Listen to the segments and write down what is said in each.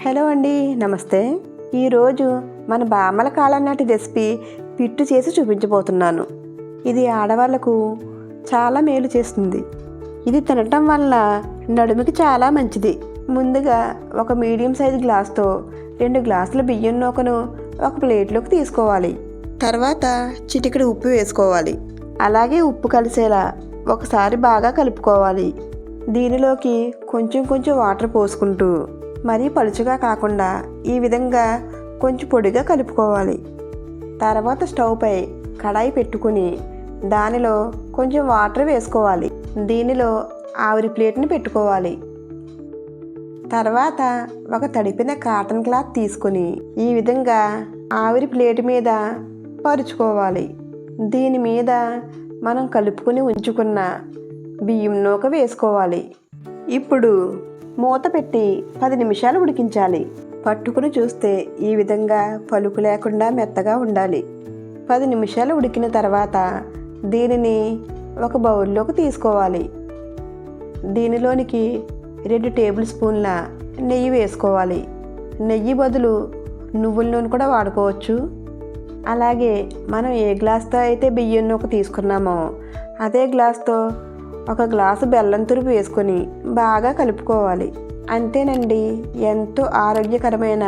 Hello అండి, నమస్తే. ఈరోజు మన బామ్మల కాలం నాటి రెసిపీ పిట్టు చేసి చూపించబోతున్నాను. ఇది ఆడవాళ్లకు చాలా మేలు చేస్తుంది. ఇది తినటం వల్ల నడుముకి చాలా మంచిది. ముందుగా ఒక మీడియం సైజు గ్లాస్తో 2 గ్లాసుల బియ్యం నూకను ఒక ప్లేట్లోకి తీసుకోవాలి. తర్వాత చిటికెడు ఉప్పు వేసుకోవాలి. అలాగే ఉప్పు కలిసేలా ఒకసారి బాగా కలుపుకోవాలి. దీనిలోకి కొంచెం వాటర్ పోసుకుంటూ మరీ పలుచగా కాకుండా ఈ విధంగా కొంచెం పొడిగా కలుపుకోవాలి. తర్వాత స్టవ్ పై కడాయి పెట్టుకుని దానిలో కొంచెం వాటర్ వేసుకోవాలి. దీనిలో ఆవిరి ప్లేట్ని పెట్టుకోవాలి. తర్వాత ఒక తడిపిన కాటన్ క్లాత్ తీసుకుని ఈ విధంగా ఆవిరి ప్లేట్ మీద పరుచుకోవాలి. దీని మీద మనం కలుపుకుని ఉంచుకున్న బియ్యం నూక వేసుకోవాలి. ఇప్పుడు మూత పెట్టి 10 నిమిషాలు ఉడికించాలి. పట్టుకుని చూస్తే ఈ విధంగా పలుకు లేకుండా మెత్తగా ఉండాలి. 10 నిమిషాలు ఉడికిన తర్వాత దీనిని ఒక బౌల్లోకి తీసుకోవాలి. దీనిలోనికి 2 టేబుల్ స్పూన్ల నెయ్యి వేసుకోవాలి. నెయ్యి బదులు నువ్వుల నూనె కూడా వాడుకోవచ్చు. అలాగే మనం ఏ గ్లాస్తో అయితే బియ్యం నూక తీసుకున్నామో అదే గ్లాస్తో 1 గ్లాసు బెల్లం తురుపు వేసుకొని బాగా కలుపుకోవాలి. అంతేనండి, ఎంతో ఆరోగ్యకరమైన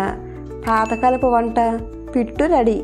పాతకాలపు వంట పిట్టు రెడీ.